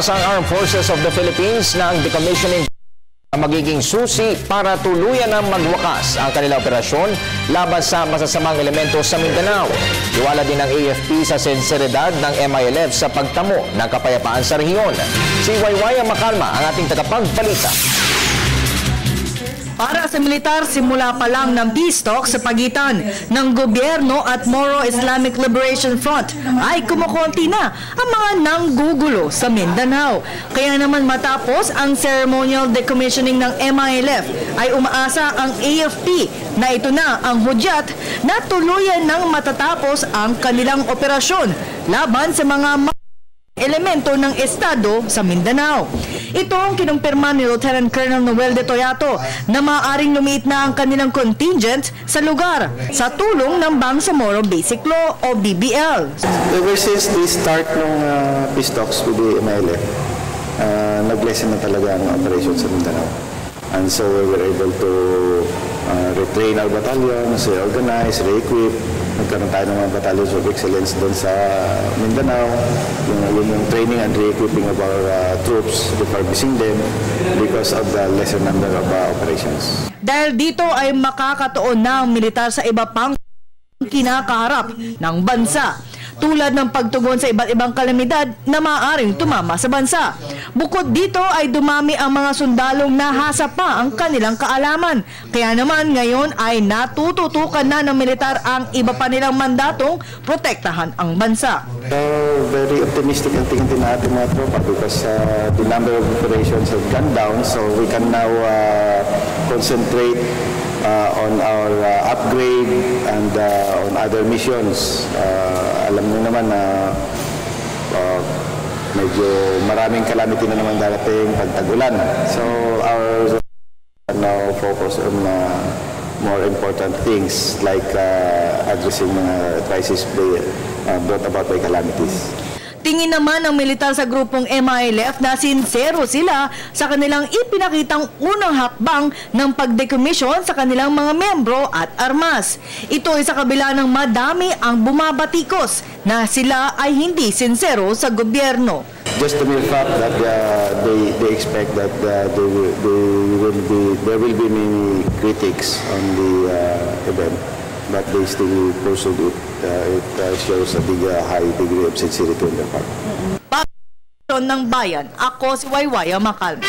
Umaasa ang Armed Forces of the Philippines na ang decommissioning magiging susi para tuluyan ang magwakas ang kanilang operasyon laban sa masasamang elemento sa Mindanao. Iwala din ng AFP sa sinseridad ng MILF sa pagtamo ng kapayapaan sa rehiyon. Si Waywaya Makalma ang ating tagapagbalita. Para sa militar, simula pa lang ng peace talk sa pagitan ng gobyerno at Moro Islamic Liberation Front ay kumukonti na ang mga nanggugulo sa Mindanao. Kaya naman matapos ang ceremonial decommissioning ng MILF ay umaasa ang AFP na ito na ang hudyat na tuluyan ng matatapos ang kanilang operasyon laban sa mga elemento ng Estado sa Mindanao. Ito ang kinumpirma ni Lieutenant Colonel Noel de Toyato na maaaring lumiit na ang kanilang contingent sa lugar sa tulong ng Bangsamoro Basic Law o BBL. Ever since the start ng peace talks with the MILF, nag-lessen na talaga ang operation sa Mindanao. And so we were able to retrain our battalions, reorganize, re-equip. Nagkaroon tayo ng mga battalions of excellence doon sa Mindanao. Yung training and re-equipping of our troops, refurbishing them because of the lesser number of operations. Dahil dito ay makakatuon na ang militar sa iba pang kinakaharap ng bansa, tulad ng pagtugon sa iba't ibang kalamidad na maaaring tumama sa bansa. Bukod dito ay dumami ang mga sundalong nahasa pa ang kanilang kaalaman. Kaya naman ngayon ay natututukan na ng militar ang iba pa nilang mandatong protektahan ang bansa. Very optimistic ang tingin din natin mga tropa because the number of operations have gone down, so we can now concentrate on our upgrade and on other missions. Alam mo naman na medyo maraming calamity na naman darating pag tag-ulan. So our now focus on more important things like addressing crisis brought about by calamities. Tingin naman ng militar sa grupong MILF na sincero sila sa kanilang ipinakitang unang hakbang ng pag-decommission sa kanilang mga membro at armas. Ito ay sa kabila ng madami ang bumabatikos na sila ay hindi sincero sa gobyerno. Just the mere fact that they expect that there will be many critics on the event, but they still pursue it. It shows a high degree of sincerity on their part. Ng bayan, ako si Waywaya Makalma.